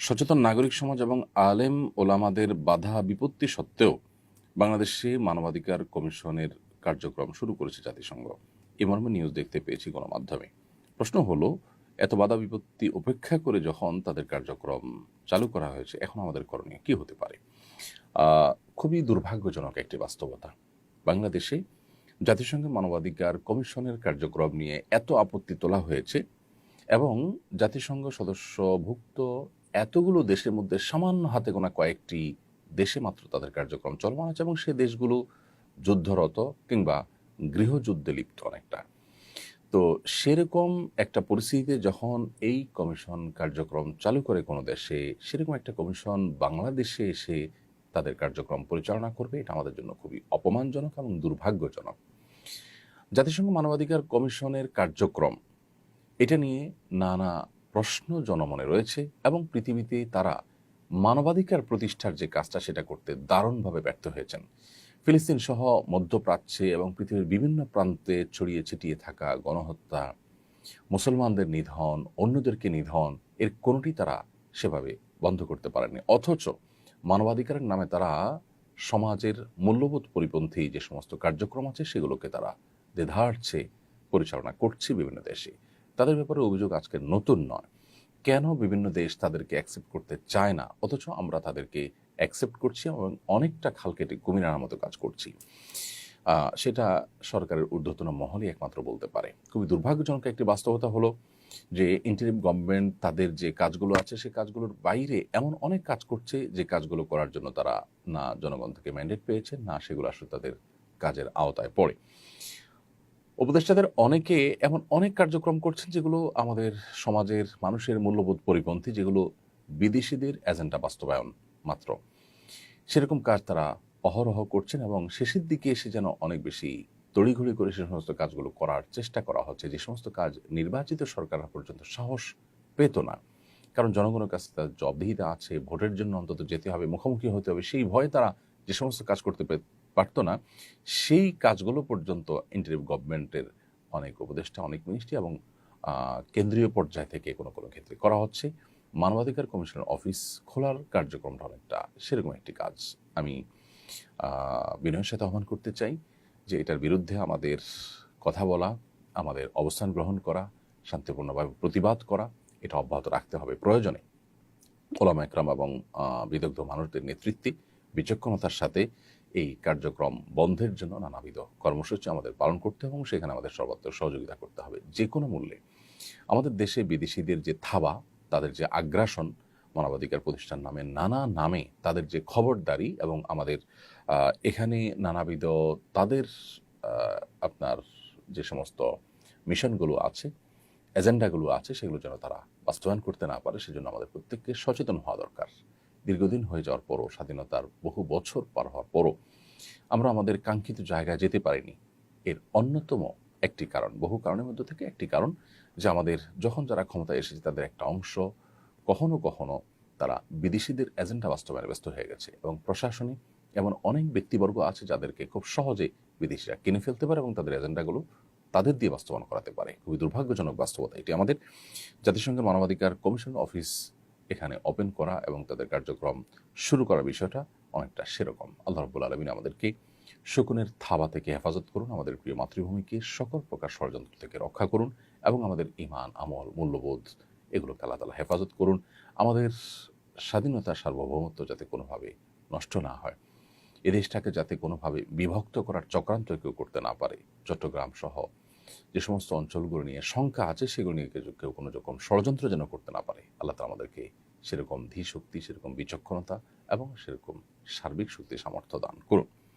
সচেতন নাগরিক সমাজ এবং আলেম ওলামাদের বাধা বিপত্তি সত্ত্বেও বাংলাদেশে মানবাধিকার কমিশনের কার্যক্রম শুরু করেছে জাতিসংঘ। এ মর্মে নিউজ দেখতে পেয়েছি গণমাধ্যমে। প্রশ্ন হলো, এত বাধা বিপত্তি উপেক্ষা করে যখন তাদের কার্যক্রম চালু করা হয়েছে, এখন আমাদের করণীয় কি হতে পারে? খুবই দুর্ভাগ্যজনক একটি বাস্তবতা। বাংলাদেশে জাতিসংঘের মানবাধিকার কমিশনের কার্যক্রম নিয়ে এত আপত্তি তোলা হয়েছে এবং জাতিসংঘ সদস্যভুক্ত এতগুলো দেশের মধ্যে সামান্য হাতে গোনা কয়েকটি দেশে মাত্র তাদের কার্যক্রম চলমান আছে এবং সে দেশগুলো যুদ্ধরত কিংবা গৃহযুদ্ধে লিপ্ত অনেকটা। তো সেরকম একটা পরিস্থিতিতে যখন এই কমিশন কার্যক্রম চালু করে কোনো দেশে, সেরকম একটা কমিশন বাংলাদেশে এসে তাদের কার্যক্রম পরিচালনা করবে, এটা আমাদের জন্য খুবই অপমানজনক এবং দুর্ভাগ্যজনক। জাতিসংঘ মানবাধিকার কমিশনের কার্যক্রম, এটা নিয়ে নানা প্রশ্ন জনমনে রয়েছে এবং পৃথিবীতে তারা মানবাধিকার প্রতিষ্ঠার যে কাজটা সেটা করতে দারুণভাবে ব্যর্থ হয়েছেন। ফিলিস্তিন সহ মধ্যপ্রাচ্যে এবং পৃথিবীর বিভিন্ন প্রান্তে ছড়িয়ে ছিটিয়ে থাকা গণহত্যা, মুসলমানদের নিধন, অন্যদেরকে নিধন, এর কোনোটি তারা সেভাবে বন্ধ করতে পারেনি। অথচ মানবাধিকারের নামে তারা সমাজের মূল্যবোধ পরিপন্থী যে সমস্ত কার্যক্রম আছে সেগুলোকে তারা দ্বিধার্থে পরিচালনা করছে বিভিন্ন দেশে। তাদের ব্যাপারে অভিযোগ আজকে নতুন নয়। কেন বিভিন্ন দেশ তাদেরকে অ্যাকসেপ্ট করতে চায় না, অথচ আমরা তাদেরকে অ্যাকসেপ্ট করছি এবং অনেকটা খাল কেটে কুমির আনার মতো কাজ করছি? সেটা সরকারের ঊর্ধ্বতন মহলই একমাত্র বলতে পারে। খুবই দুর্ভাগ্যজনক একটি বাস্তবতা হলো যে ইন্টারিম গভর্নমেন্ট তাদের যে কাজগুলো আছে সে কাজগুলোর বাইরে এমন অনেক কাজ করছে যে কাজগুলো করার জন্য তারা না জনগণ থেকে ম্যান্ডেট পেয়েছে, না সেগুলো আসলে তাদের কাজের আওতায় পড়ে। উপদেষ্টাদের অনেকে এমন অনেক কার্যক্রম করছেন যেগুলো আমাদের সমাজের মানুষের মূল্যবোধ পরিপন্থী, যেগুলো বিদেশিদের এজেন্ডা বাস্তবায়ন মাত্র। সেরকম কাজ তারা অহরহ করছেন এবং শেষের দিকে এসে যেন অনেক বেশি তড়িঘড়ি করে সে সমস্ত কাজগুলো করার চেষ্টা করা হচ্ছে, যে সমস্ত কাজ নির্বাচিত সরকার পর্যন্ত সাহস পেত না। কারণ জনগণের কাছে তার জবাবদিহিতা আছে, ভোটের জন্য অন্তত যেতে হবে, মুখোমুখি হতে হবে, সেই ভয়ে তারা যে সমস্ত কাজ করতে পারতো না, সেই কাজগুলো পর্যন্ত ইন্টারিম গভর্নমেন্টের অনেক উপদেষ্টা, অনেক মিনিস্ট্রি এবং কেন্দ্রীয় পর্যায় থেকে কোনো কোনো ক্ষেত্রে করা হচ্ছে। মানবাধিকার কমিশনের অফিস খোলার কার্যক্রমটা অনেকটা সেরকম একটি কাজ। আমি বিনয়ের সাথে আহ্বান করতে চাই যে এটার বিরুদ্ধে আমাদের কথা বলা, আমাদের অবস্থান গ্রহণ করা, শান্তিপূর্ণভাবে প্রতিবাদ করা, এটা অব্যাহত রাখতে হবে। প্রয়োজনে ওলামা একরাম এবং বিদগ্ধ মানুষদের নেতৃত্বে বিচক্ষণতার সাথে এই কার্যক্রম বন্ধের জন্য নানাবিধ কর্মসূচি আমাদের পালন করতে হবে এবং সেখানে আমাদের সর্বাত্মক সহযোগিতা করতে হবে যে কোনো মূল্যে। আমাদের দেশে বিদেশিদের যে থাবা, তাদের যে আগ্রাসন, মানবাধিকার প্রতিষ্ঠান নামে নানা নামে তাদের যে খবরদারি এবং আমাদের এখানে নানাবিধ তাদের আপনার যে সমস্ত মিশনগুলো আছে, এজেন্ডাগুলো আছে, সেগুলো যেন তারা বাস্তবায়ন করতে না পারে, সেজন্য আমাদের প্রত্যেককে সচেতন হওয়া দরকার। দীর্ঘদিন হয়ে যাওয়ার পরও, স্বাধীনতার বহু বছর পার হওয়ার পরও আমরা আমাদের কাঙ্ক্ষিত জায়গায় যেতে পারিনি। এর অন্যতম একটি কারণ, বহু কারণের মধ্যে থেকে একটি কারণ, যে আমাদের যখন যারা ক্ষমতায় এসেছে তাদের একটা অংশ কখনো কখনো তারা বিদেশিদের এজেন্ডা বাস্তবায়নে ব্যস্ত হয়ে গেছে এবং প্রশাসনে এমন অনেক ব্যক্তিবর্গ আছে যাদেরকে খুব সহজে বিদেশিরা কিনে ফেলতে পারে এবং তাদের এজেন্ডাগুলো তাদের দিয়ে বাস্তবায়ন করাতে পারে। খুবই দুর্ভাগ্যজনক বাস্তবতা এটি। আমাদের জাতিসংঘের মানবাধিকার কমিশন অফিস এখানে ওপেন করা এবং তাদের কার্যক্রম শুরু করার বিষয়টা অনেকটা সেরকম। আল্লাহ রাব্বুল আলামিন আমাদেরকে শকুনের থাবা থেকে হেফাজত করুন, আমাদের প্রিয় মাতৃভূমিকে সকল প্রকার ষড়যন্ত্র থেকে রক্ষা করুন এবং আমাদের ঈমান, আমল, মূল্যবোধ এগুলোকে আল্লাহ তাআলা হেফাজত করুন। আমাদের স্বাধীনতা, সার্বভৌমত্ব যাতে কোনোভাবে নষ্ট না হয়, এ দেশটাকে যাতে কোনোভাবে বিভক্ত করার চক্রান্ত কেউ করতে না পারে, চট্টগ্রাম সহ যে সমস্ত অঞ্চলগুলো নিয়ে শঙ্কা আছে সেগুলো নিয়ে কেউ কোনো রকম ষড়যন্ত্র যেন করতে না পারে, আল্লাহ তাআলা আমাদেরকে সেরকম ধীশক্তি, সেরকম বিচক্ষণতা এবং সেরকম সার্বিক শক্তি সামর্থ্য দান করুন।